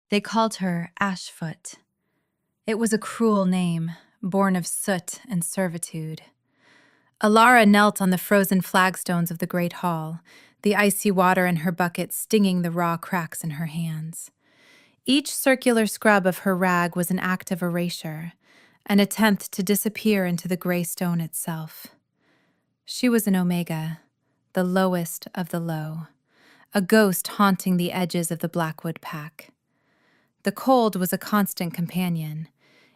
They called her Ashfoot. It was a cruel name, born of soot and servitude. Alara knelt on the frozen flagstones of the great hall, the icy water in her bucket stinging the raw cracks in her hands. Each circular scrub of her rag was an act of erasure, an attempt to disappear into the gray stone itself. She was an omega, the lowest of the low, a ghost haunting the edges of the Blackwood pack. The cold was a constant companion.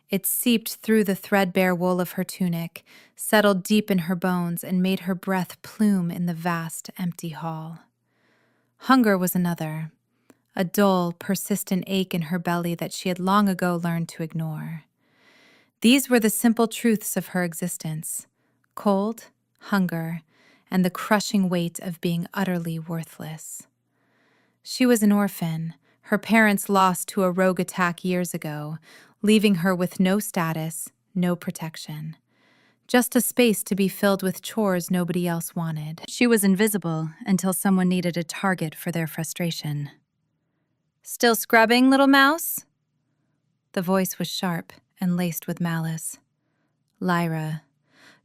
It seeped through the threadbare wool of her tunic, settled deep in her bones, and made her breath plume in the vast, empty hall. Hunger was another, a dull, persistent ache in her belly that she had long ago learned to ignore. These were the simple truths of her existence: cold, hunger, and the crushing weight of being utterly worthless. She was an orphan, her parents lost to a rogue attack years ago, leaving her with no status, no protection. Just a space to be filled with chores nobody else wanted. She was invisible until someone needed a target for their frustration. "Still scrubbing, little mouse?" The voice was sharp and laced with malice. Lyra,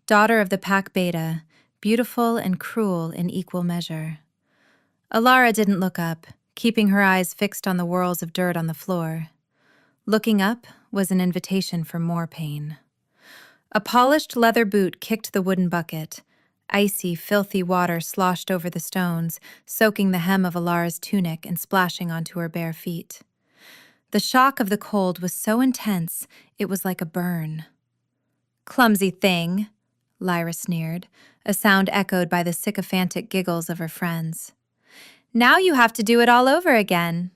daughter of the pack beta, beautiful and cruel in equal measure. Alara didn't look up, keeping her eyes fixed on the whorls of dirt on the floor. Looking up was an invitation for more pain. A polished leather boot kicked the wooden bucket. Icy, filthy water sloshed over the stones, soaking the hem of Alara's tunic and splashing onto her bare feet. The shock of the cold was so intense, it was like a burn. "Clumsy thing," Lyra sneered, a sound echoed by the sycophantic giggles of her friends. "Now you have to do it all over again.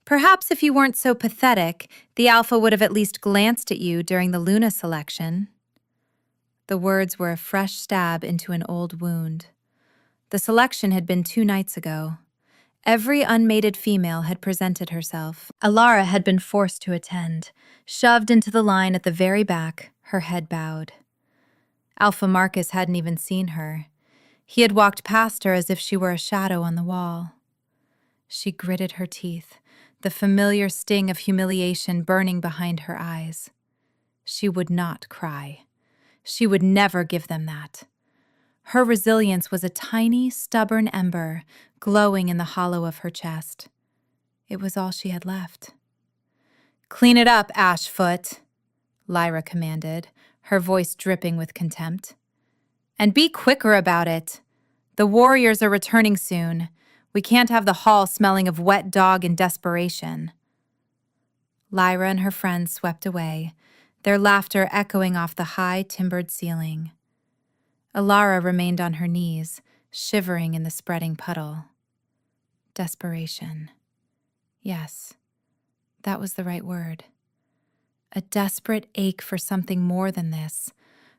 Perhaps if you weren't so pathetic, the Alpha would have at least glanced at you during the Luna selection." The words were a fresh stab into an old wound. The selection had been 2 nights ago. Every unmated female had presented herself. Alara had been forced to attend, shoved into the line at the very back, her head bowed. Alpha Marcus hadn't even seen her. He had walked past her as if she were a shadow on the wall. She gritted her teeth, the familiar sting of humiliation burning behind her eyes. She would not cry. She would never give them that. Her resilience was a tiny, stubborn ember glowing in the hollow of her chest. It was all she had left. "Clean it up, Ashfoot," Lyra commanded, her voice dripping with contempt. "And be quicker about it. The warriors are returning soon. We can't have the hall smelling of wet dog and desperation." Lyra and her friends swept away, their laughter echoing off the high, timbered ceiling. Alara remained on her knees, shivering in the spreading puddle. Desperation. Yes, that was the right word. A desperate ache for something more than this,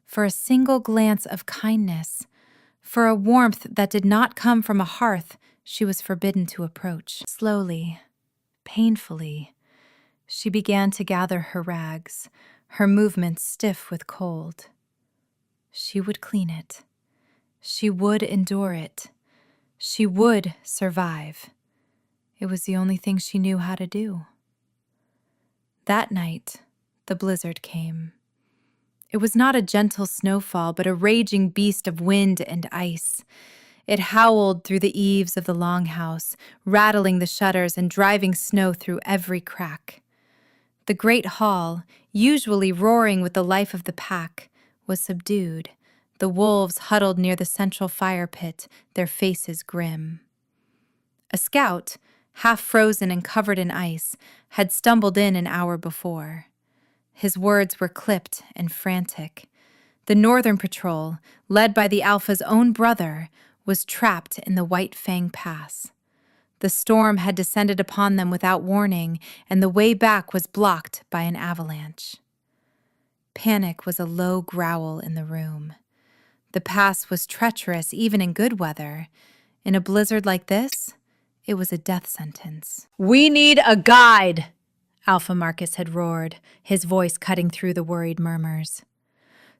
for a single glance of kindness, for a warmth that did not come from a hearth she was forbidden to approach. Slowly, painfully, she began to gather her rags, her movements stiff with cold. She would clean it. She would endure it. She would survive. It was the only thing she knew how to do. That night, the blizzard came. It was not a gentle snowfall, but a raging beast of wind and ice. It howled through the eaves of the longhouse, rattling the shutters and driving snow through every crack. The great hall, usually roaring with the life of the pack, was subdued, the wolves huddled near the central fire pit, their faces grim. A scout, half frozen and covered in ice, had stumbled in an hour before. His words were clipped and frantic. The Northern Patrol, led by the Alpha's own brother, was trapped in the White Fang Pass. The storm had descended upon them without warning, and the way back was blocked by an avalanche. Panic was a low growl in the room. The pass was treacherous even in good weather. In a blizzard like this, it was a death sentence. "We need a guide," Alpha Marcus had roared, his voice cutting through the worried murmurs.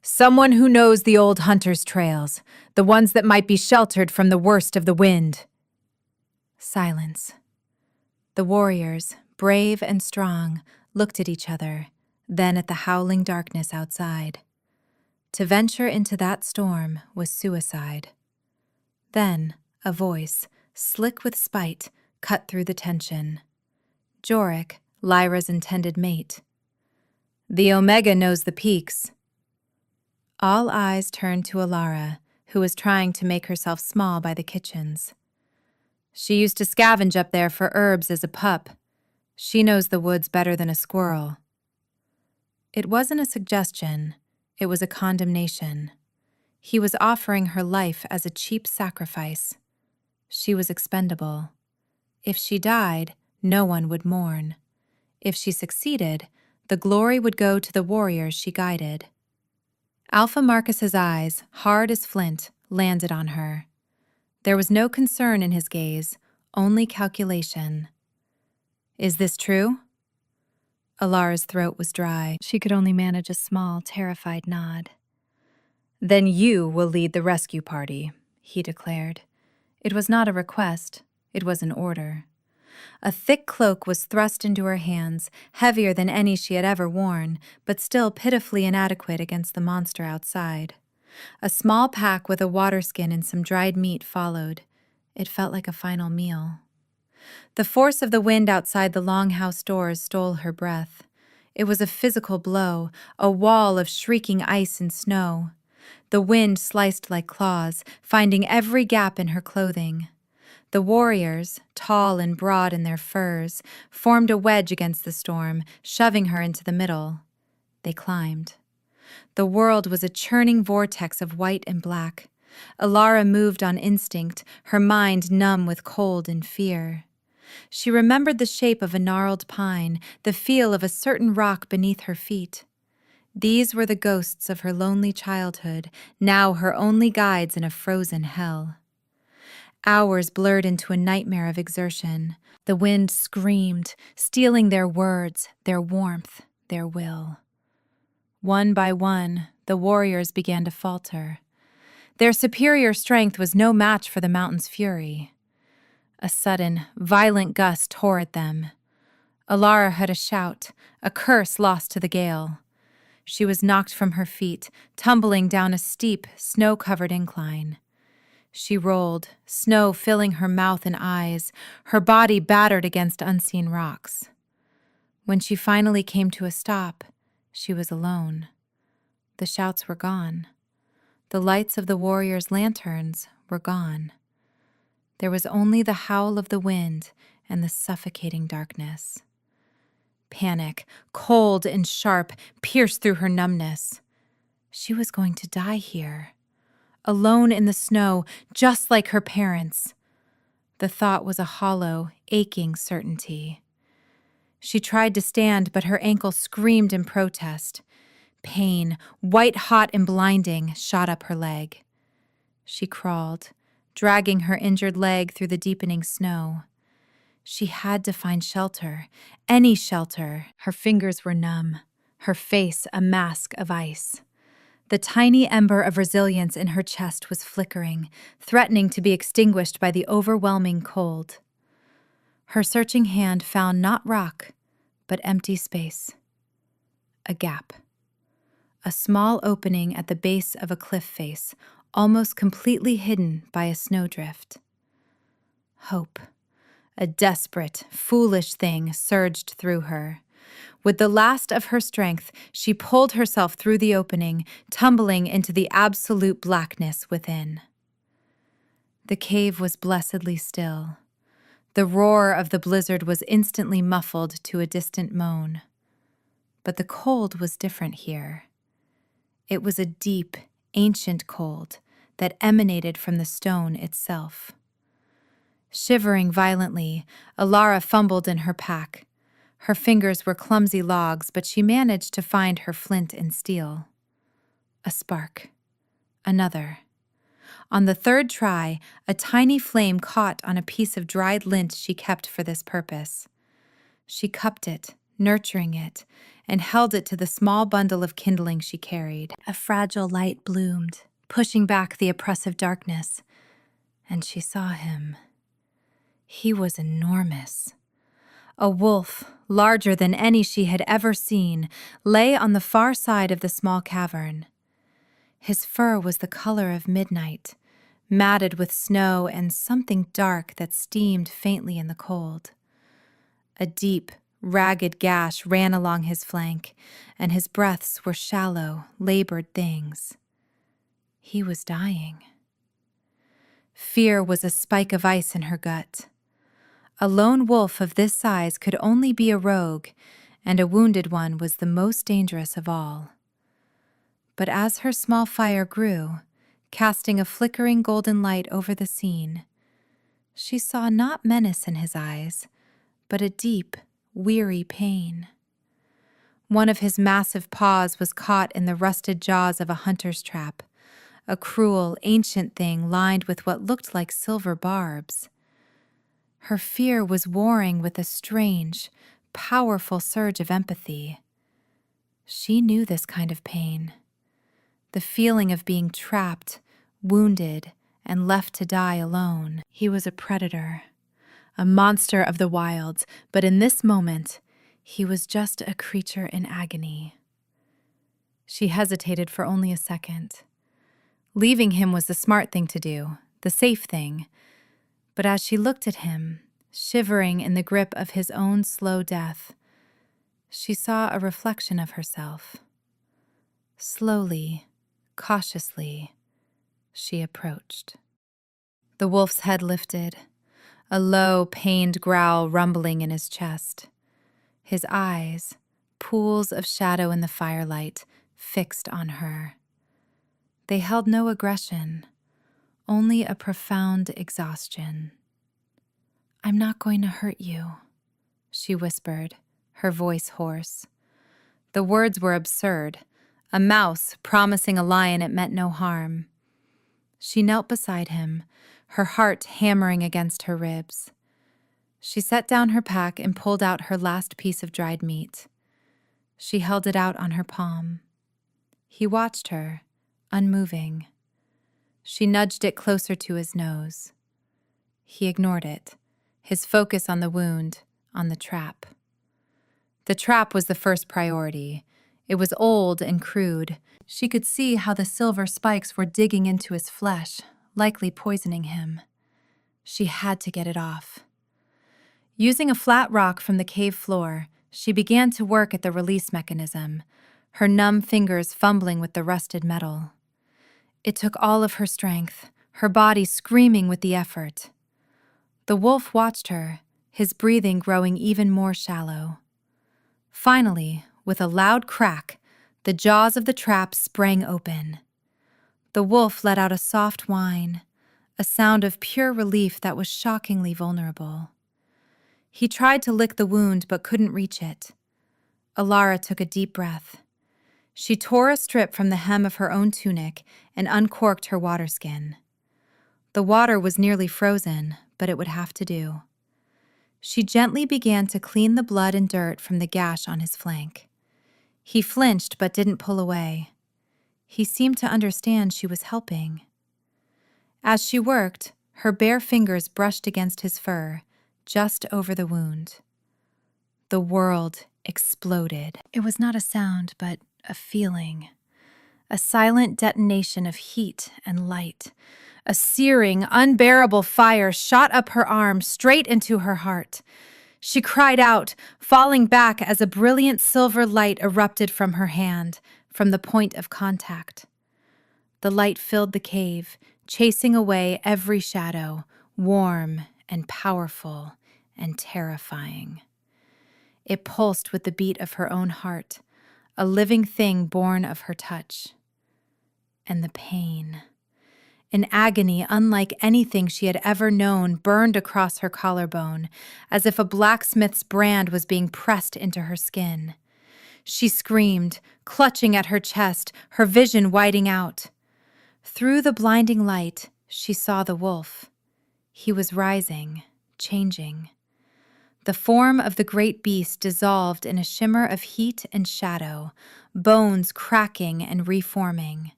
"Someone who knows the old hunters' trails, the ones that might be sheltered from the worst of the wind." Silence. The warriors, brave and strong, looked at each other, then at the howling darkness outside. To venture into that storm was suicide. Then, a voice, slick with spite, cut through the tension. Jorik, Lyra's intended mate. "The Omega knows the peaks." All eyes turned to Alara, who was trying to make herself small by the kitchens. "She used to scavenge up there for herbs as a pup. She knows the woods better than a squirrel." It wasn't a suggestion, it was a condemnation. He was offering her life as a cheap sacrifice. She was expendable. If she died, no one would mourn. If she succeeded, the glory would go to the warriors she guided. Alpha Marcus's eyes, hard as flint, landed on her. There was no concern in his gaze, only calculation. "Is this true?" Alara's throat was dry. She could only manage a small, terrified nod. "Then you will lead the rescue party," he declared. It was not a request, it was an order. A thick cloak was thrust into her hands, heavier than any she had ever worn, but still pitifully inadequate against the monster outside. A small pack with a water skin and some dried meat followed. It felt like a final meal. The force of the wind outside the longhouse doors stole her breath. It was a physical blow, a wall of shrieking ice and snow. The wind sliced like claws, finding every gap in her clothing. The warriors, tall and broad in their furs, formed a wedge against the storm, shoving her into the middle. They climbed. The world was a churning vortex of white and black. Alara moved on instinct, her mind numb with cold and fear. She remembered the shape of a gnarled pine, the feel of a certain rock beneath her feet. These were the ghosts of her lonely childhood, now her only guides in a frozen hell. Hours blurred into a nightmare of exertion. The wind screamed, stealing their words, their warmth, their will. One by one, the warriors began to falter. Their superior strength was no match for the mountain's fury. A sudden, violent gust tore at them. Alara heard a shout, a curse lost to the gale. She was knocked from her feet, tumbling down a steep, snow-covered incline. She rolled, snow filling her mouth and eyes, her body battered against unseen rocks. When she finally came to a stop, she was alone. The shouts were gone. The lights of the warriors' lanterns were gone. There was only the howl of the wind and the suffocating darkness. Panic, cold and sharp, pierced through her numbness. She was going to die here. Alone in the snow, just like her parents. The thought was a hollow, aching certainty. She tried to stand, but her ankle screamed in protest. Pain, white-hot and blinding, shot up her leg. She crawled, dragging her injured leg through the deepening snow. She had to find shelter, any shelter. Her fingers were numb, her face a mask of ice. The tiny ember of resilience in her chest was flickering, threatening to be extinguished by the overwhelming cold. Her searching hand found not rock, but empty space. A gap. A small opening at the base of a cliff face, almost completely hidden by a snowdrift. Hope, a desperate, foolish thing, surged through her. With the last of her strength, she pulled herself through the opening, tumbling into the absolute blackness within. The cave was blessedly still. The roar of the blizzard was instantly muffled to a distant moan. But the cold was different here. It was a deep, ancient cold that emanated from the stone itself. Shivering violently, Alara fumbled in her pack. Her fingers were clumsy logs, but she managed to find her flint and steel. A spark. Another. On the third try, a tiny flame caught on a piece of dried lint she kept for this purpose. She cupped it, nurturing it, and held it to the small bundle of kindling she carried. A fragile light bloomed, pushing back the oppressive darkness, and she saw him. He was enormous. A wolf, larger than any she had ever seen, lay on the far side of the small cavern. His fur was the color of midnight, matted with snow and something dark that steamed faintly in the cold. A deep, ragged gash ran along his flank, and his breaths were shallow, labored things. He was dying. Fear was a spike of ice in her gut. A lone wolf of this size could only be a rogue, and a wounded one was the most dangerous of all. But as her small fire grew, casting a flickering golden light over the scene, she saw not menace in his eyes, but a deep, weary pain. One of his massive paws was caught in the rusted jaws of a hunter's trap, a cruel, ancient thing lined with what looked like silver barbs. Her fear was warring with a strange, powerful surge of empathy. She knew this kind of pain. The feeling of being trapped, wounded, and left to die alone. He was a predator, a monster of the wilds, but in this moment, he was just a creature in agony. She hesitated for only a second. Leaving him was the smart thing to do, the safe thing. But as she looked at him, shivering in the grip of his own slow death, she saw a reflection of herself. Slowly, cautiously, she approached. The wolf's head lifted, a low, pained growl rumbling in his chest. His eyes, pools of shadow in the firelight, fixed on her. They held no aggression, only a profound exhaustion. "I'm not going to hurt you," she whispered, her voice hoarse. The words were absurd. A mouse promising a lion it meant no harm. She knelt beside him, her heart hammering against her ribs. She set down her pack and pulled out her last piece of dried meat. She held it out on her palm. He watched her, unmoving. She nudged it closer to his nose. He ignored it, his focus on the wound, on the trap. The trap was the first priority. It was old and crude. She could see how the silver spikes were digging into his flesh, likely poisoning him. She had to get it off. Using a flat rock from the cave floor, she began to work at the release mechanism, her numb fingers fumbling with the rusted metal. It took all of her strength, her body screaming with the effort. The wolf watched her, his breathing growing even more shallow. Finally, with a loud crack, the jaws of the trap sprang open. The wolf let out a soft whine, a sound of pure relief that was shockingly vulnerable. He tried to lick the wound but couldn't reach it. Alara took a deep breath. She tore a strip from the hem of her own tunic and uncorked her water skin. The water was nearly frozen, but it would have to do. She gently began to clean the blood and dirt from the gash on his flank. He flinched but didn't pull away. He seemed to understand she was helping. As she worked, her bare fingers brushed against his fur, just over the wound. The world exploded. It was not a sound, but a feeling. A silent detonation of heat and light. A searing, unbearable fire shot up her arm, straight into her heart. She cried out, falling back as a brilliant silver light erupted from her hand, from the point of contact. The light filled the cave, chasing away every shadow, warm and powerful and terrifying. It pulsed with the beat of her own heart, a living thing born of her touch. And the pain, an agony unlike anything she had ever known, burned across her collarbone, as if a blacksmith's brand was being pressed into her skin. She screamed, clutching at her chest, her vision widening out. Through the blinding light, she saw the wolf. He was rising, changing. The form of the great beast dissolved in a shimmer of heat and shadow, bones cracking and reforming.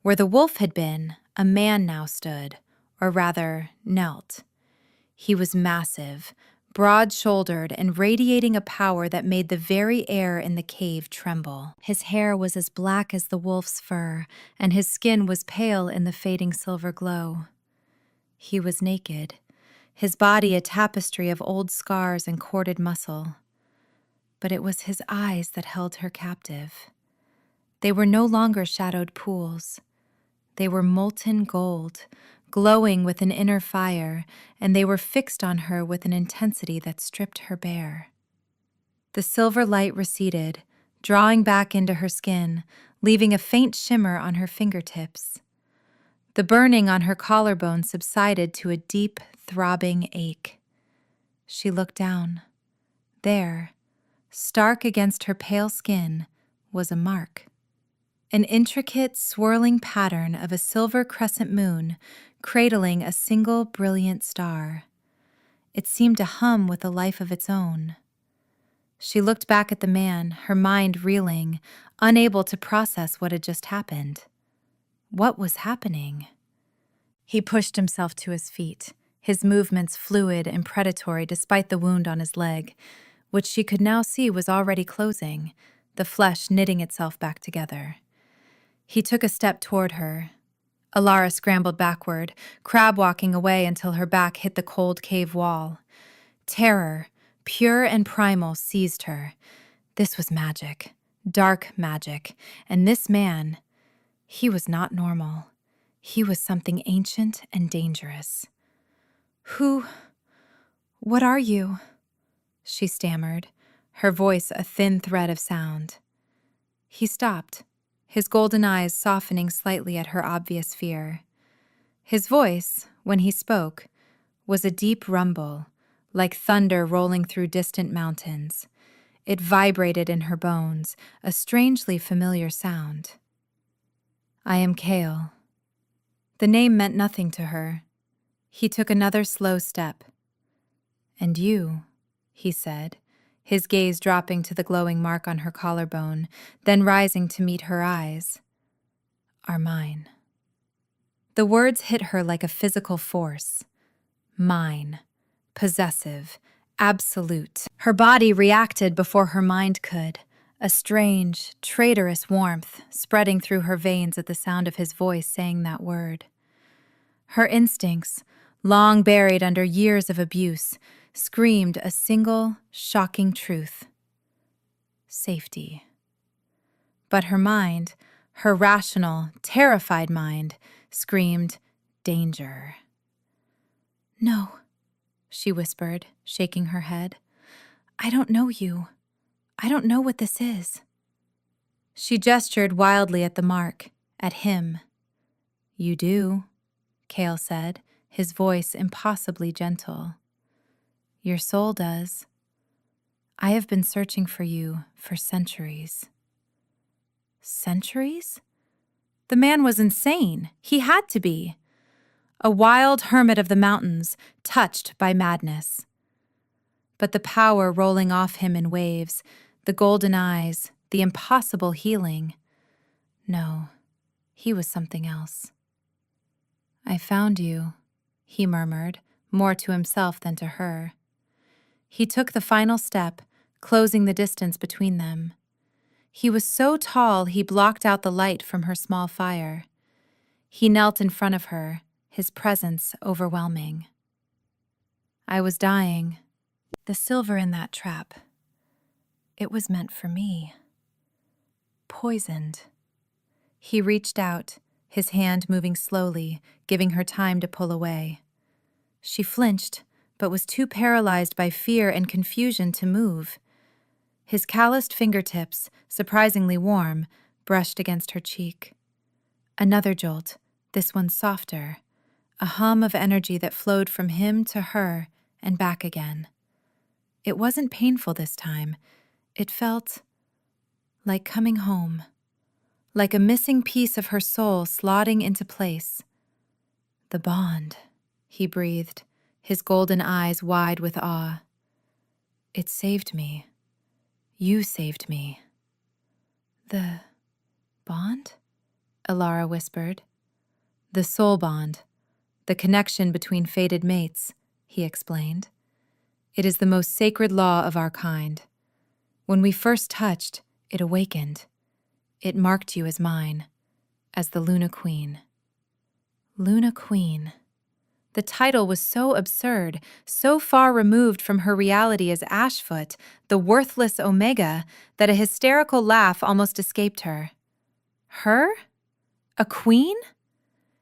Where the wolf had been, a man now stood, or rather, knelt. He was massive, broad-shouldered and radiating a power that made the very air in the cave tremble. His hair was as black as the wolf's fur, and his skin was pale in the fading silver glow. He was naked, his body a tapestry of old scars and corded muscle. But it was his eyes that held her captive. They were no longer shadowed pools. They were molten gold, glowing with an inner fire, and they were fixed on her with an intensity that stripped her bare. The silver light receded, drawing back into her skin, leaving a faint shimmer on her fingertips. The burning on her collarbone subsided to a deep, throbbing ache. She looked down. There, stark against her pale skin, was a mark. An intricate, swirling pattern of a silver crescent moon cradling a single brilliant star. It seemed to hum with a life of its own. She looked back at the man, her mind reeling, unable to process what had just happened. What was happening? He pushed himself to his feet, his movements fluid and predatory despite the wound on his leg, which she could now see was already closing, the flesh knitting itself back together. He took a step toward her. Alara scrambled backward, crab-walking away until her back hit the cold cave wall. Terror, pure and primal, seized her. This was magic, dark magic, and this man, he was not normal. He was something ancient and dangerous. What are you?" she stammered, her voice a thin thread of sound. He stopped, his golden eyes softening slightly at her obvious fear. His voice, when he spoke, was a deep rumble, like thunder rolling through distant mountains. It vibrated in her bones, a strangely familiar sound. "I am Kale." The name meant nothing to her. He took another slow step. "And you," he said, his gaze dropping to the glowing mark on her collarbone, then rising to meet her eyes, "are mine." The words hit her like a physical force. Mine. Possessive. Absolute. Her body reacted before her mind could, a strange, traitorous warmth spreading through her veins at the sound of his voice saying that word. Her instincts, long buried under years of abuse, screamed a single, shocking truth. Safety. But her mind, her rational, terrified mind, screamed danger. "No," she whispered, shaking her head. "I don't know you. I don't know what this is." She gestured wildly at the mark, at him. "You do," Kale said, his voice impossibly gentle. "Your soul does. I have been searching for you for centuries." Centuries? The man was insane. He had to be. A wild hermit of the mountains, touched by madness. But the power rolling off him in waves, the golden eyes, the impossible healing. No, he was something else. "I found you," he murmured, more to himself than to her. He took the final step, closing the distance between them. He was so tall he blocked out the light from her small fire. He knelt in front of her, his presence overwhelming. "I was dying. The silver in that trap. It was meant for me. Poisoned." He reached out, his hand moving slowly, giving her time to pull away. She flinched, but was too paralyzed by fear and confusion to move. His calloused fingertips, surprisingly warm, brushed against her cheek. Another jolt, this one softer, a hum of energy that flowed from him to her and back again. It wasn't painful this time. It felt like coming home, like a missing piece of her soul slotting into place. "The bond," he breathed, his golden eyes wide with awe. "It saved me. You saved me." "The bond?" Alara whispered. "The soul bond, the connection between fated mates," he explained. It is the most sacred law of our kind. When we first touched, it awakened. It marked you as mine, as the Luna Queen. Luna Queen. The title was so absurd, so far removed from her reality as Ashfoot, the worthless Omega, that a hysterical laugh almost escaped her. Her? A queen?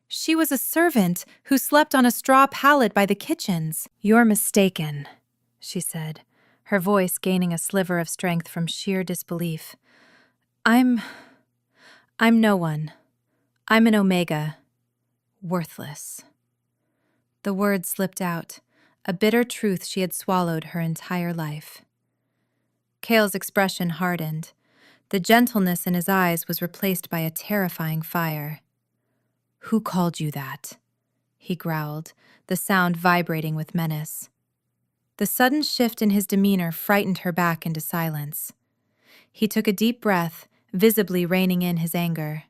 She was a servant who slept on a straw pallet by the kitchens. "You're mistaken," she said, her voice gaining a sliver of strength from sheer disbelief. I'm no one. I'm an Omega. Worthless." The words slipped out, a bitter truth she had swallowed her entire life. Kale's expression hardened. The gentleness in his eyes was replaced by a terrifying fire. "Who called you that?" he growled, the sound vibrating with menace. The sudden shift in his demeanor frightened her back into silence. He took a deep breath, visibly reining in his anger.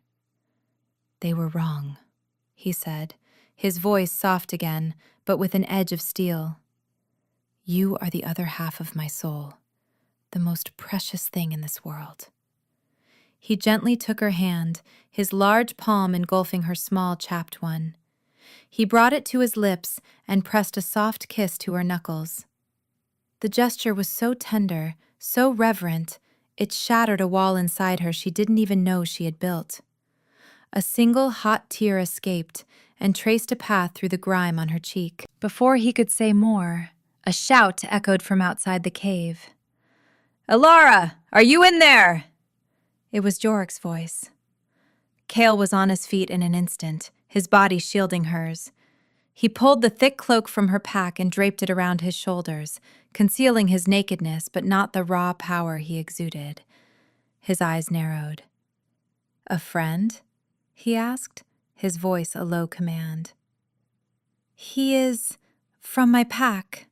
"They were wrong," he said, his voice soft again, but with an edge of steel. "You are the other half of my soul, the most precious thing in this world." He gently took her hand, his large palm engulfing her small, chapped one. He brought it to his lips and pressed a soft kiss to her knuckles. The gesture was so tender, so reverent, it shattered a wall inside her she didn't even know she had built. A single hot tear escaped and traced a path through the grime on her cheek. Before he could say more, a shout echoed from outside the cave. "Alara, are you in there?" It was Jorik's voice. Kale was on his feet in an instant, his body shielding hers. He pulled the thick cloak from her pack and draped it around his shoulders, concealing his nakedness but not the raw power he exuded. His eyes narrowed. "A friend?" he asked, his voice a low command. "He is from my pack,"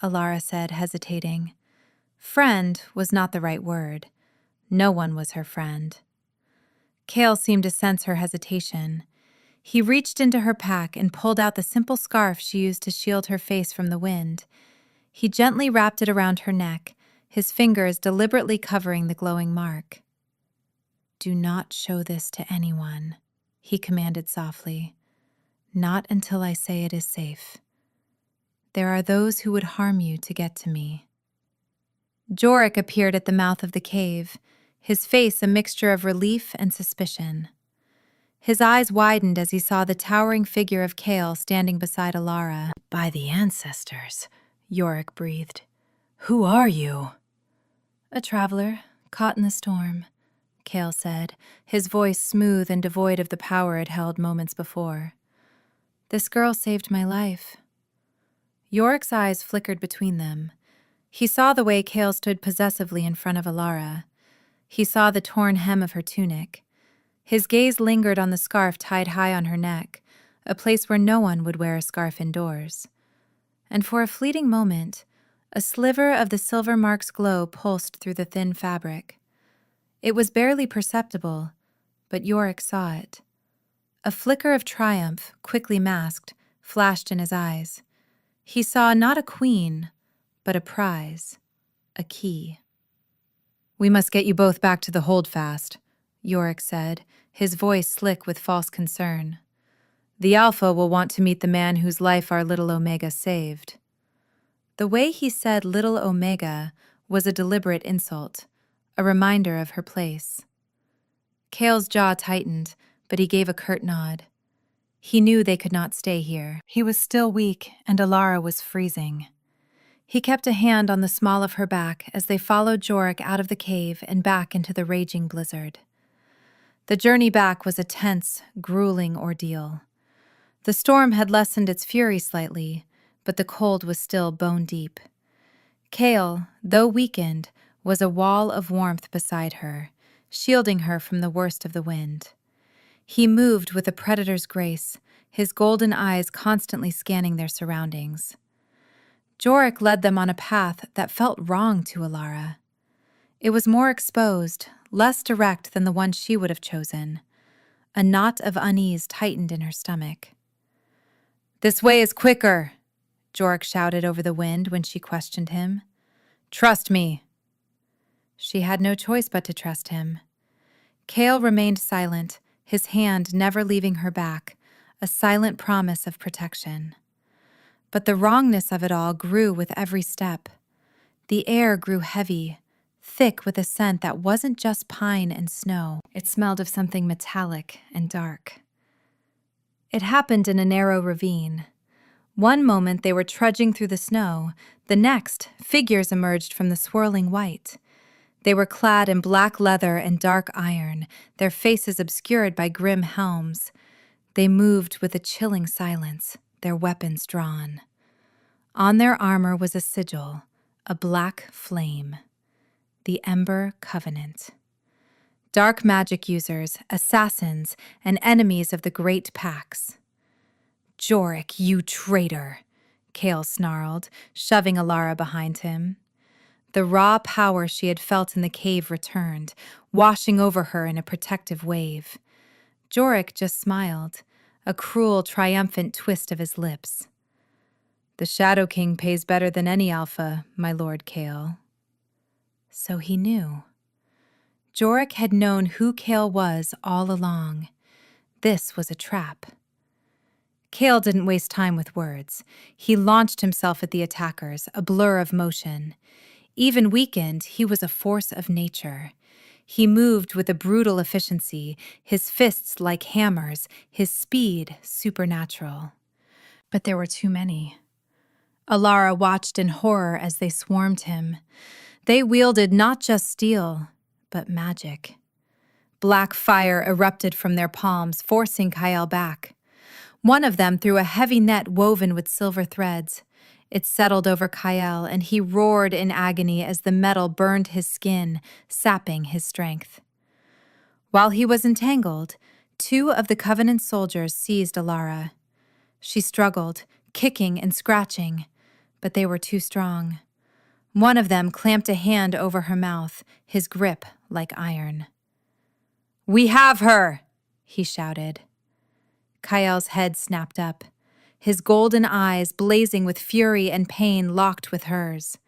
Alara said, hesitating. Friend was not the right word. No one was her friend. Kale seemed to sense her hesitation. He reached into her pack and pulled out the simple scarf she used to shield her face from the wind. He gently wrapped it around her neck, his fingers deliberately covering the glowing mark. "Do not show this to anyone," he commanded softly. "Not until I say it is safe. There are those who would harm you to get to me." Jorik appeared at the mouth of the cave, his face a mixture of relief and suspicion. His eyes widened as he saw the towering figure of Kale standing beside Alara. "By the ancestors," Jorik breathed. "Who are you?" "A traveler, caught in the storm," Kale said, his voice smooth and devoid of the power it held moments before. "This girl saved my life." Yorik's eyes flickered between them. He saw the way Kale stood possessively in front of Alara. He saw the torn hem of her tunic. His gaze lingered on the scarf tied high on her neck, a place where no one would wear a scarf indoors. And for a fleeting moment, a sliver of the silver mark's glow pulsed through the thin fabric. It was barely perceptible, but Jorik saw it. A flicker of triumph, quickly masked, flashed in his eyes. He saw not a queen, but a prize, a key. "We must get you both back to the holdfast," Jorik said, his voice slick with false concern. "The Alpha will want to meet the man whose life our little Omega saved." The way he said little Omega was a deliberate insult, a reminder of her place. Kale's jaw tightened, but he gave a curt nod. He knew they could not stay here. He was still weak, and Alara was freezing. He kept a hand on the small of her back as they followed Jorik out of the cave and back into the raging blizzard. The journey back was a tense, grueling ordeal. The storm had lessened its fury slightly, but the cold was still bone-deep. Kale, though weakened, was a wall of warmth beside her, shielding her from the worst of the wind. He moved with a predator's grace, his golden eyes constantly scanning their surroundings. Jorik led them on a path that felt wrong to Alara. It was more exposed, less direct than the one she would have chosen. A knot of unease tightened in her stomach. "This way is quicker," Jorek shouted over the wind when she questioned him. "Trust me." She had no choice but to trust him. Kale remained silent, his hand never leaving her back, a silent promise of protection. But the wrongness of it all grew with every step. The air grew heavy, thick with a scent that wasn't just pine and snow. It smelled of something metallic and dark. It happened in a narrow ravine. One moment they were trudging through the snow, the next, figures emerged from the swirling white. They were clad in black leather and dark iron, their faces obscured by grim helms. They moved with a chilling silence, their weapons drawn. On their armor was a sigil, a black flame. The Ember Covenant. Dark magic users, assassins, and enemies of the Great Pax. "Jorek, you traitor," Kale snarled, shoving Alara behind him. The raw power she had felt in the cave returned, washing over her in a protective wave. Jorek just smiled, a cruel, triumphant twist of his lips. "The Shadow King pays better than any alpha, my Lord Kale." So he knew. Jorek had known who Kale was all along. This was a trap. Kale didn't waste time with words. He launched himself at the attackers, a blur of motion. Even weakened, he was a force of nature. He moved with a brutal efficiency, his fists like hammers, his speed supernatural. But there were too many. Alara watched in horror as they swarmed him. They wielded not just steel, but magic. Black fire erupted from their palms, forcing Kyle back. One of them threw a heavy net woven with silver threads. It settled over Kyle, and he roared in agony as the metal burned his skin, sapping his strength. While he was entangled, 2 of the Covenant soldiers seized Alara. She struggled, kicking and scratching, but they were too strong. One of them clamped a hand over her mouth, his grip like iron. "We have her!" he shouted. Kyle's head snapped up. His golden eyes, blazing with fury and pain, locked with hers.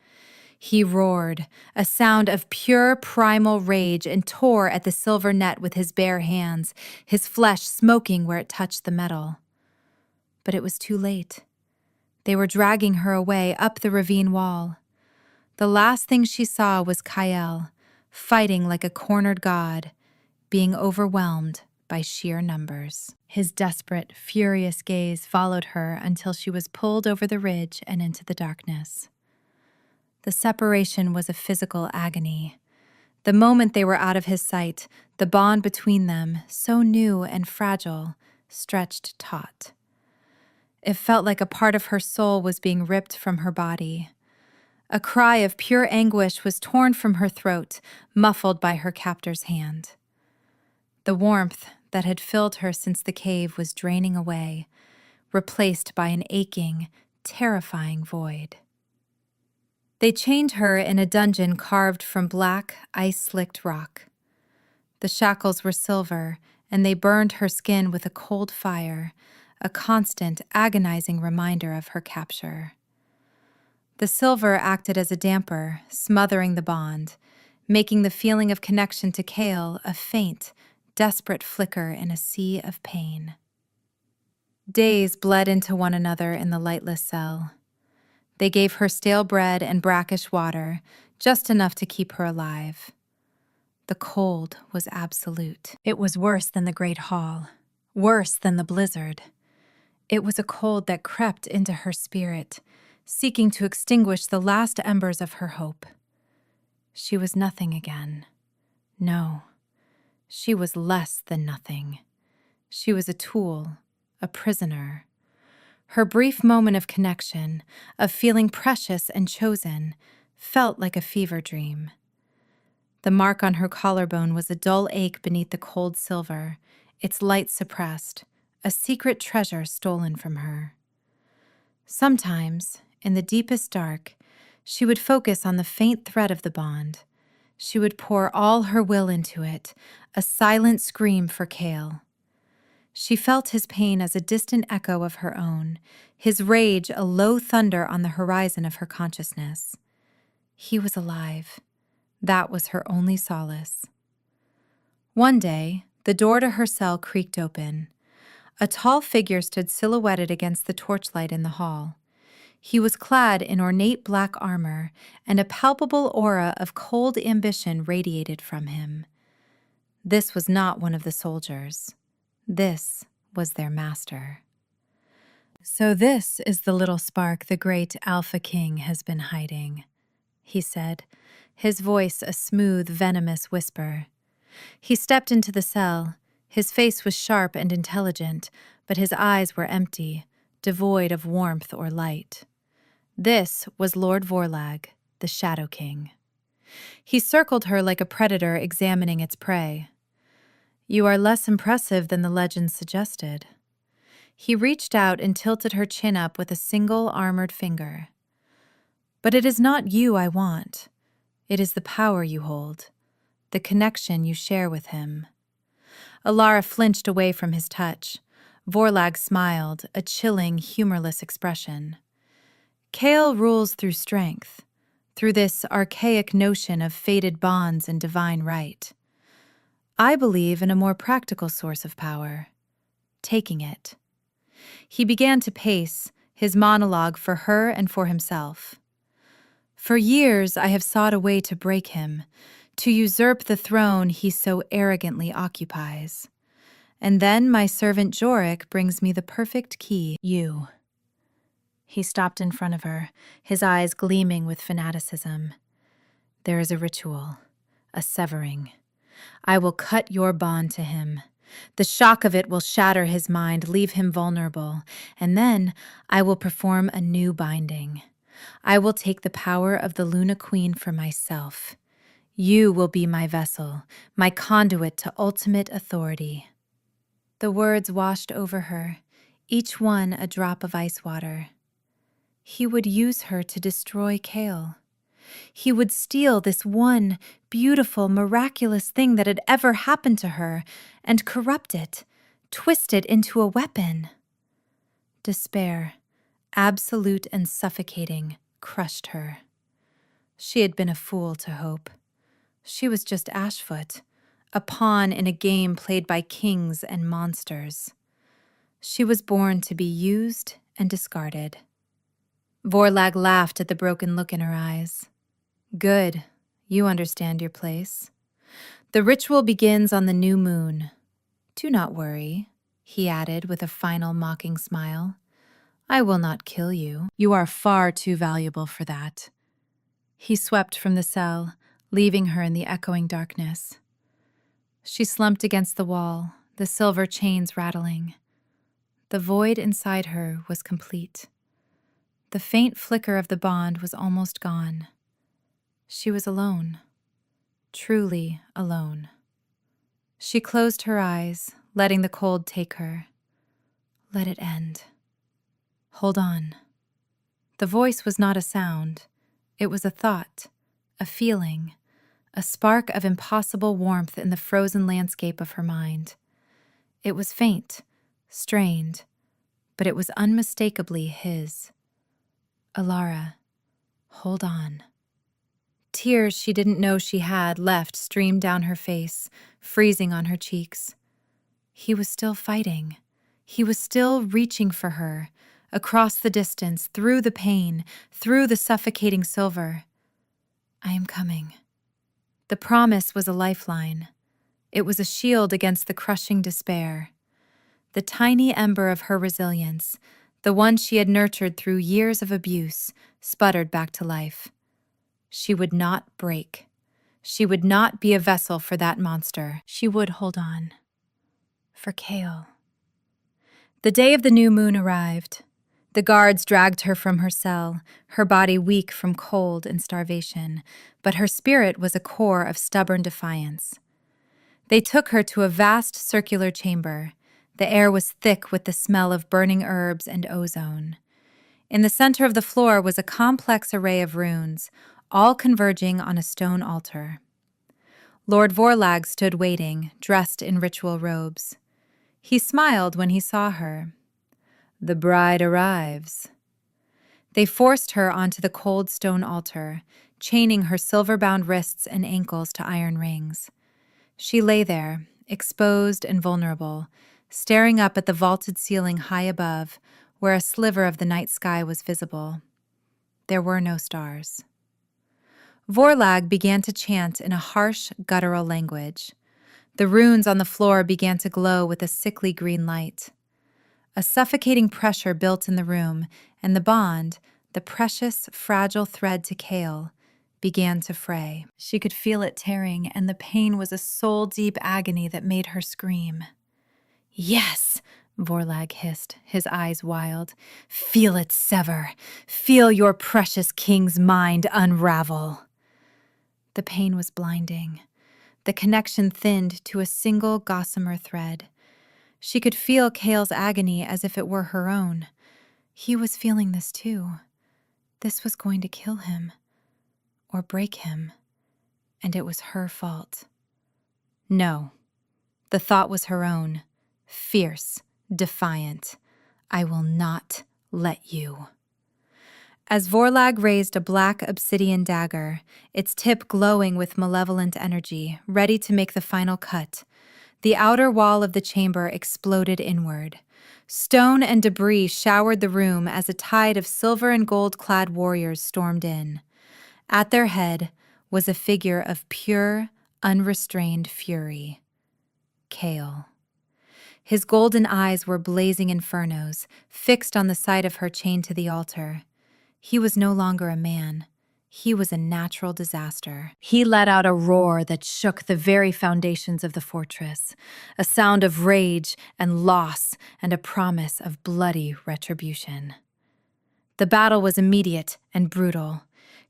He roared, a sound of pure primal rage, and tore at the silver net with his bare hands, his flesh smoking where it touched the metal. But it was too late. They were dragging her away up the ravine wall. The last thing she saw was Kyle, fighting like a cornered god, being overwhelmed by sheer numbers. His desperate, furious gaze followed her until she was pulled over the ridge and into the darkness. The separation was a physical agony. The moment they were out of his sight, the bond between them, so new and fragile, stretched taut. It felt like a part of her soul was being ripped from her body. A cry of pure anguish was torn from her throat, muffled by her captor's hand. The warmth that had filled her since the cave was draining away, replaced by an aching, terrifying void. They chained her in a dungeon carved from black, ice-slicked rock. The shackles were silver, and they burned her skin with a cold fire, a constant, agonizing reminder of her capture. The silver acted as a damper, smothering the bond, making the feeling of connection to Kale a faint, desperate flicker in a sea of pain. Days bled into one another in the lightless cell. They gave her stale bread and brackish water, just enough to keep her alive. The cold was absolute. It was worse than the Great Hall, worse than the blizzard. It was a cold that crept into her spirit, seeking to extinguish the last embers of her hope. She was nothing again. No, she was less than nothing. She was a tool, a prisoner. Her brief moment of connection, of feeling precious and chosen, felt like a fever dream. The mark on her collarbone was a dull ache beneath the cold silver, its light suppressed, a secret treasure stolen from her. Sometimes, in the deepest dark, she would focus on the faint thread of the bond. She would pour all her will into it, a silent scream for Kale. She felt his pain as a distant echo of her own, his rage a low thunder on the horizon of her consciousness. He was alive. That was her only solace. One day, the door to her cell creaked open. A tall figure stood silhouetted against the torchlight in the hall. He was clad in ornate black armor, and a palpable aura of cold ambition radiated from him. This was not one of the soldiers. This was their master. "So this is the little spark the great Alpha King has been hiding," he said, his voice a smooth, venomous whisper. He stepped into the cell. His face was sharp and intelligent, but his eyes were empty, devoid of warmth or light. This was Lord Vorlag, the Shadow King. He circled her like a predator examining its prey. "You are less impressive than the legend suggested." He reached out and tilted her chin up with a single armored finger. "But it is not you I want. It is the power you hold, the connection you share with him." Alara flinched away from his touch. Vorlag smiled, a chilling, humorless expression. "Kale rules through strength, through this archaic notion of fated bonds and divine right. I believe in a more practical source of power, taking it." He began to pace, his monologue for her and for himself. "For years I have sought a way to break him, to usurp the throne he so arrogantly occupies. And then my servant Jorik brings me the perfect key, you." He stopped in front of her, his eyes gleaming with fanaticism. "There is a ritual, a severing. I will cut your bond to him. The shock of it will shatter his mind, leave him vulnerable, and then I will perform a new binding. I will take the power of the Luna Queen for myself. You will be my vessel, my conduit to ultimate authority." The words washed over her, each one a drop of ice water. He would use her to destroy Kale. He would steal this one beautiful, miraculous thing that had ever happened to her and corrupt it, twist it into a weapon. Despair, absolute and suffocating, crushed her. She had been a fool to hope. She was just Ashfoot, a pawn in a game played by kings and monsters. She was born to be used and discarded. Vorlag laughed at the broken look in her eyes. "Good, you understand your place. The ritual begins on the new moon. Do not worry," he added with a final mocking smile. "I will not kill you. You are far too valuable for that." He swept from the cell, leaving her in the echoing darkness. She slumped against the wall, the silver chains rattling. The void inside her was complete. The faint flicker of the bond was almost gone. She was alone, truly alone. She closed her eyes, letting the cold take her. Let it end. Hold on. The voice was not a sound. It was a thought, a feeling, a spark of impossible warmth in the frozen landscape of her mind. It was faint, strained, but it was unmistakably his. "Alara, hold on." Tears she didn't know she had left streamed down her face, freezing on her cheeks. He was still fighting. He was still reaching for her, across the distance, through the pain, through the suffocating silver. "I am coming." The promise was a lifeline. It was a shield against the crushing despair. The tiny ember of her resilience, the one she had nurtured through years of abuse, sputtered back to life. She would not break. She would not be a vessel for that monster. She would hold on. For Kale. The day of the new moon arrived. The guards dragged her from her cell, her body weak from cold and starvation, but her spirit was a core of stubborn defiance. They took her to a vast circular chamber. The air was thick with the smell of burning herbs and ozone. In the center of the floor was a complex array of runes, all converging on a stone altar. Lord Vorlag stood waiting, dressed in ritual robes. He smiled when he saw her. "The bride arrives." They forced her onto the cold stone altar, chaining her silver-bound wrists and ankles to iron rings. She lay there, exposed and vulnerable, staring up at the vaulted ceiling high above, where a sliver of the night sky was visible. There were no stars. Vorlag began to chant in a harsh, guttural language. The runes on the floor began to glow with a sickly green light. A suffocating pressure built in the room, and the bond, the precious, fragile thread to Kale, began to fray. She could feel it tearing, and the pain was a soul-deep agony that made her scream. "Yes!" Vorlag hissed, his eyes wild. "Feel it sever. Feel your precious king's mind unravel." The pain was blinding. The connection thinned to a single gossamer thread. She could feel Kale's agony as if it were her own. He was feeling this too. This was going to kill him, or break him, and it was her fault. No, the thought was her own, fierce, defiant. "I will not let you." As Vorlag raised a black obsidian dagger, its tip glowing with malevolent energy, ready to make the final cut, the outer wall of the chamber exploded inward. Stone and debris showered the room as a tide of silver and gold-clad warriors stormed in. At their head was a figure of pure, unrestrained fury. Kale. His golden eyes were blazing infernos, fixed on the side of her chained to the altar. He was no longer a man. He was a natural disaster. He let out a roar that shook the very foundations of the fortress, a sound of rage and loss and a promise of bloody retribution. The battle was immediate and brutal.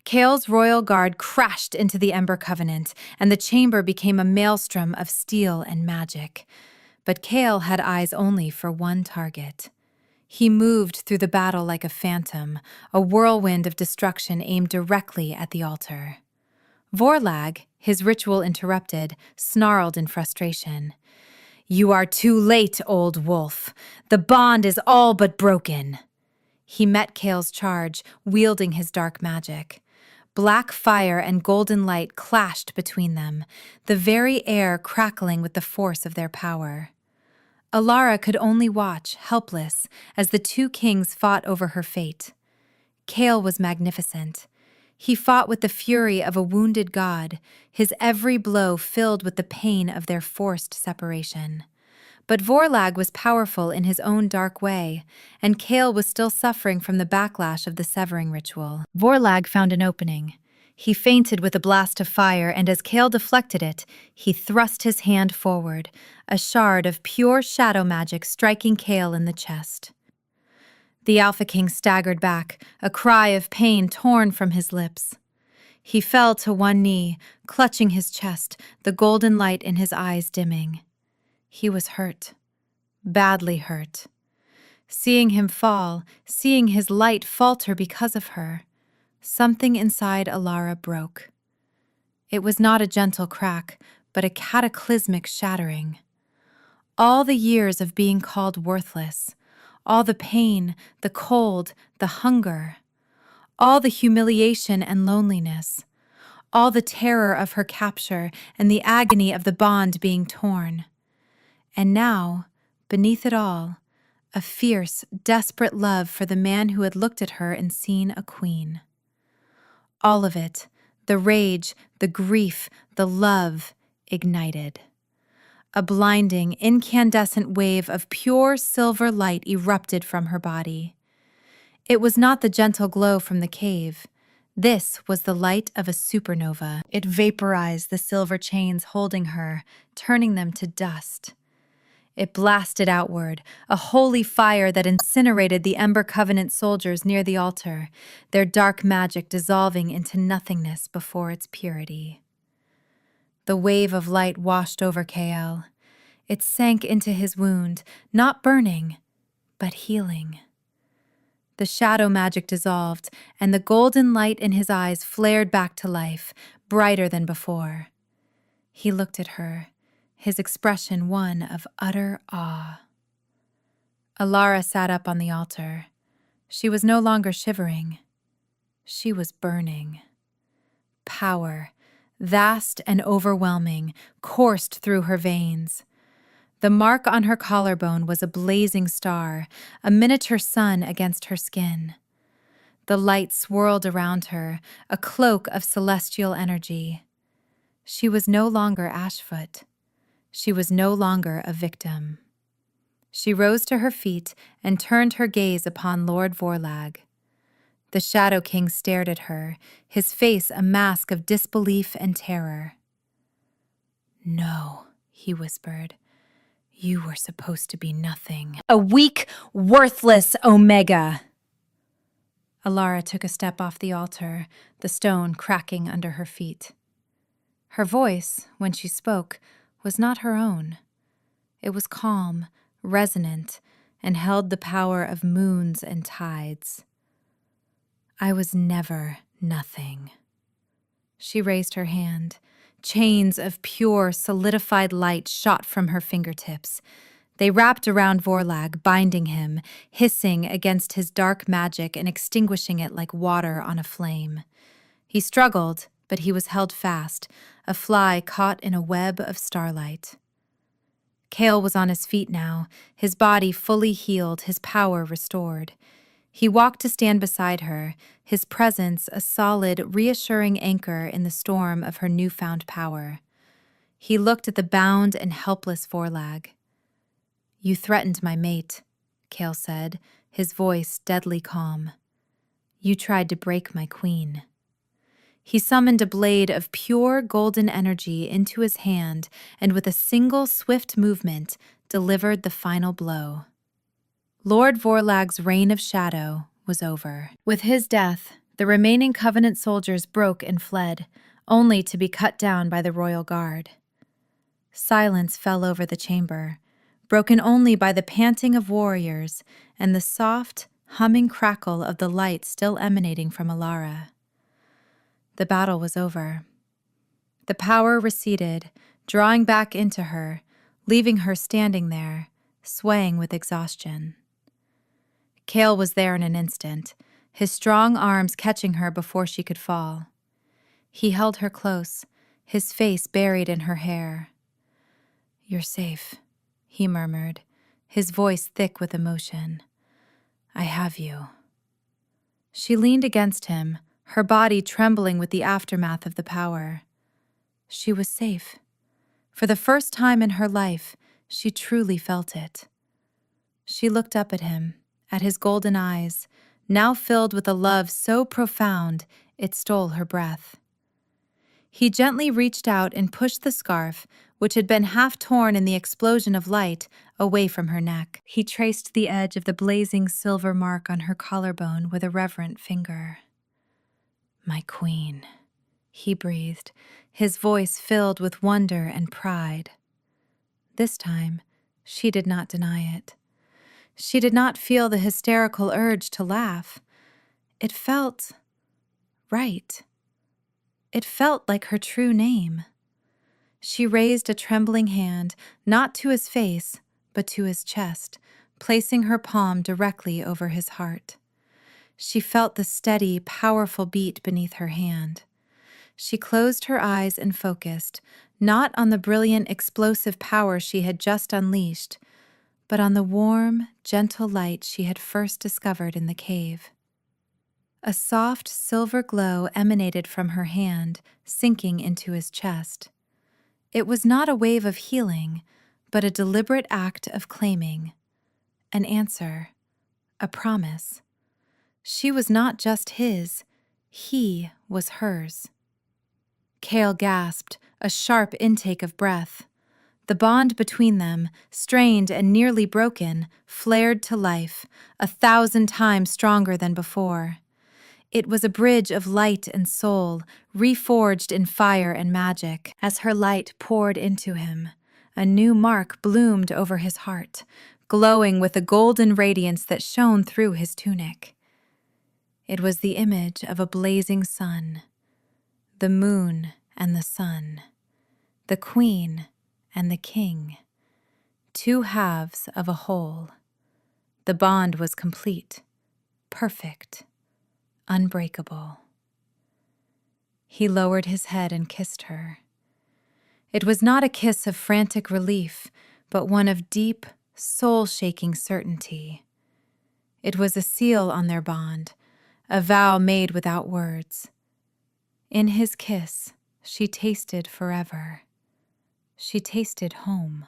Kale's royal guard crashed into the Ember Covenant, and the chamber became a maelstrom of steel and magic. But Kale had eyes only for one target. He moved through the battle like a phantom, a whirlwind of destruction aimed directly at the altar. Vorlag, his ritual interrupted, snarled in frustration. "You are too late, old wolf. The bond is all but broken." He met Kale's charge, wielding his dark magic. Black fire and golden light clashed between them, the very air crackling with the force of their power. Alara could only watch, helpless, as the two kings fought over her fate. Kale was magnificent. He fought with the fury of a wounded god, his every blow filled with the pain of their forced separation. But Vorlag was powerful in his own dark way, and Kale was still suffering from the backlash of the severing ritual. Vorlag found an opening. He feinted with a blast of fire, and as Kale deflected it, he thrust his hand forward, a shard of pure shadow magic striking Kale in the chest. The Alpha King staggered back, a cry of pain torn from his lips. He fell to one knee, clutching his chest, the golden light in his eyes dimming. He was hurt, badly hurt. Seeing him fall, seeing his light falter because of her, something inside Alara broke. It was not a gentle crack, but a cataclysmic shattering. All the years of being called worthless, all the pain, the cold, the hunger, all the humiliation and loneliness, all the terror of her capture and the agony of the bond being torn. And now, beneath it all, a fierce, desperate love for the man who had looked at her and seen a queen. All of it, the rage, the grief, the love, ignited. A blinding, incandescent wave of pure silver light erupted from her body. It was not the gentle glow from the cave. This was the light of a supernova. It vaporized the silver chains holding her, turning them to dust. It blasted outward, a holy fire that incinerated the Ember Covenant soldiers near the altar, their dark magic dissolving into nothingness before its purity. The wave of light washed over Kael. It sank into his wound, not burning, but healing. The shadow magic dissolved, and the golden light in his eyes flared back to life, brighter than before. He looked at her, his expression one of utter awe. Alara sat up on the altar. She was no longer shivering. She was burning. Power, vast and overwhelming, coursed through her veins. The mark on her collarbone was a blazing star, a miniature sun against her skin. The light swirled around her, a cloak of celestial energy. She was no longer Ashfoot. She was no longer a victim. She rose to her feet and turned her gaze upon Lord Vorlag. The Shadow King stared at her, his face a mask of disbelief and terror. "No," he whispered. "You were supposed to be nothing. A weak, worthless Omega." Alara took a step off the altar, the stone cracking under her feet. Her voice, when she spoke, was not her own. It was calm, resonant, and held the power of moons and tides. "I was never nothing." She raised her hand. Chains of pure, solidified light shot from her fingertips. They wrapped around Vorlag, binding him, hissing against his dark magic and extinguishing it like water on a flame. He struggled, but he was held fast, a fly caught in a web of starlight. Kale was on his feet now, his body fully healed, his power restored. He walked to stand beside her, his presence a solid, reassuring anchor in the storm of her newfound power. He looked at the bound and helpless Vorlag. "You threatened my mate," Kale said, his voice deadly calm. "You tried to break my queen." He summoned a blade of pure golden energy into his hand and with a single swift movement delivered the final blow. Lord Vorlag's reign of shadow was over. With his death, the remaining Covenant soldiers broke and fled, only to be cut down by the royal guard. Silence fell over the chamber, broken only by the panting of warriors and the soft, humming crackle of the light still emanating from Alara. The battle was over. The power receded, drawing back into her, leaving her standing there, swaying with exhaustion. Kale was there in an instant, his strong arms catching her before she could fall. He held her close, his face buried in her hair. "You're safe," he murmured, his voice thick with emotion. "I have you." She leaned against him, her body trembling with the aftermath of the power. She was safe. For the first time in her life, she truly felt it. She looked up at him, at his golden eyes, now filled with a love so profound it stole her breath. He gently reached out and pushed the scarf, which had been half torn in the explosion of light, away from her neck. He traced the edge of the blazing silver mark on her collarbone with a reverent finger. "My queen," he breathed, his voice filled with wonder and pride. This time, she did not deny it. She did not feel the hysterical urge to laugh. It felt right. It felt like her true name. She raised a trembling hand, not to his face, but to his chest, placing her palm directly over his heart. She felt the steady, powerful beat beneath her hand. She closed her eyes and focused, not on the brilliant, explosive power she had just unleashed, but on the warm, gentle light she had first discovered in the cave. A soft silver glow emanated from her hand, sinking into his chest. It was not a wave of healing, but a deliberate act of claiming. An answer. A promise. She was not just his, he was hers. Kale gasped, a sharp intake of breath. The bond between them, strained and nearly broken, flared to life, 1,000 times stronger than before. It was a bridge of light and soul, reforged in fire and magic. As her light poured into him, a new mark bloomed over his heart, glowing with a golden radiance that shone through his tunic. It was the image of a blazing sun, the moon and the sun, the queen and the king, two halves of a whole. The bond was complete, perfect, unbreakable. He lowered his head and kissed her. It was not a kiss of frantic relief, but one of deep, soul-shaking certainty. It was a seal on their bond, a vow made without words. In his kiss, she tasted forever. She tasted home.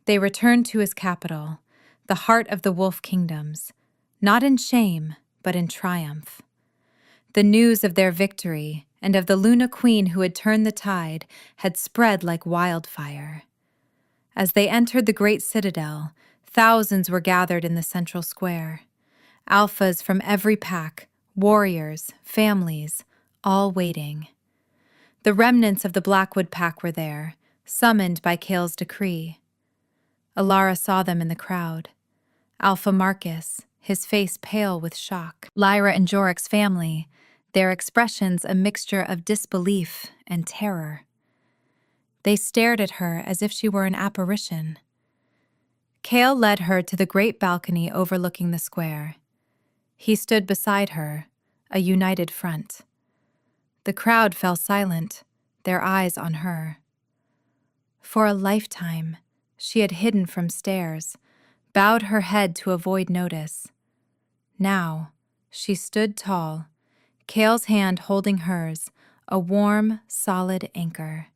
They returned to his capital, the heart of the wolf kingdoms, not in shame, but in triumph. The news of their victory and of the Luna Queen who had turned the tide had spread like wildfire. As they entered the great citadel, thousands were gathered in the central square. Alphas from every pack, warriors, families, all waiting. The remnants of the Blackwood pack were there, summoned by Kale's decree. Alara saw them in the crowd. Alpha Marcus, his face pale with shock. Lyra and Jorik's family, their expressions a mixture of disbelief and terror. They stared at her as if she were an apparition. Kale led her to the great balcony overlooking the square. He stood beside her, a united front. The crowd fell silent, their eyes on her. For a lifetime, she had hidden from stares, bowed her head to avoid notice. Now, she stood tall, Kale's hand holding hers, a warm, solid anchor.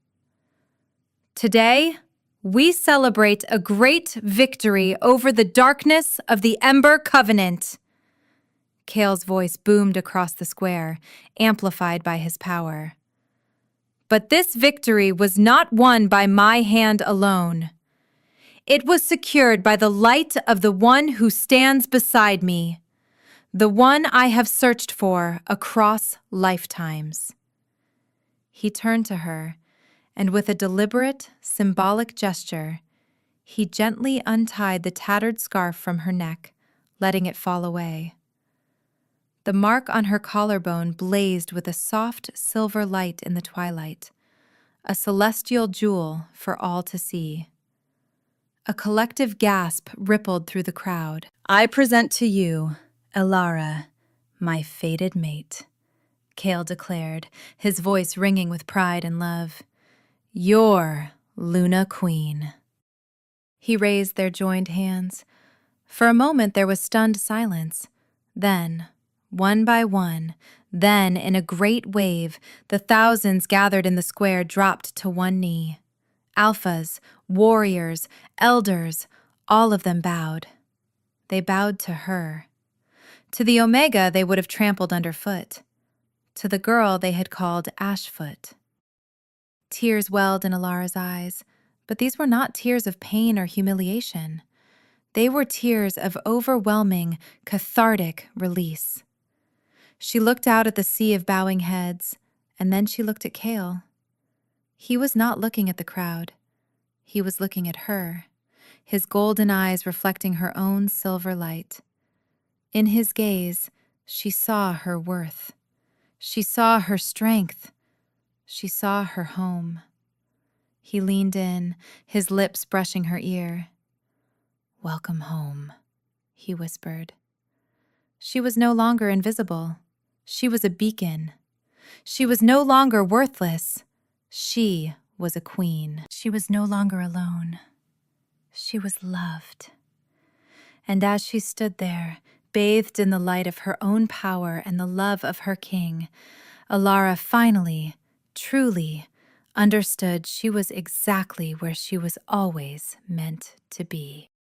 Today, we celebrate a great victory over the darkness of the Ember Covenant. Kale's voice boomed across the square, amplified by his power. But this victory was not won by my hand alone. It was secured by the light of the one who stands beside me, the one I have searched for across lifetimes. He turned to her, and with a deliberate, symbolic gesture, he gently untied the tattered scarf from her neck, letting it fall away. The mark on her collarbone blazed with a soft silver light in the twilight, a celestial jewel for all to see. A collective gasp rippled through the crowd. I present to you, Alara, my fated mate, Kale declared, his voice ringing with pride and love. Your Luna Queen. He raised their joined hands. For a moment there was stunned silence. Then, one by one, then in a great wave, the thousands gathered in the square dropped to one knee. Alphas, warriors, elders, all of them bowed. They bowed to her. To the Omega they would have trampled underfoot. To the girl they had called Ashfoot. Tears welled in Alara's eyes, but these were not tears of pain or humiliation. They were tears of overwhelming, cathartic release. She looked out at the sea of bowing heads, and then she looked at Kale. He was not looking at the crowd. He was looking at her, his golden eyes reflecting her own silver light. In his gaze, she saw her worth. She saw her strength. She saw her home. He leaned in, his lips brushing her ear. Welcome home, he whispered. She was no longer invisible. She was a beacon. She was no longer worthless. She was a queen. She was no longer alone. She was loved. And as she stood there, bathed in the light of her own power and the love of her king, Alara finally, truly, understood she was exactly where she was always meant to be.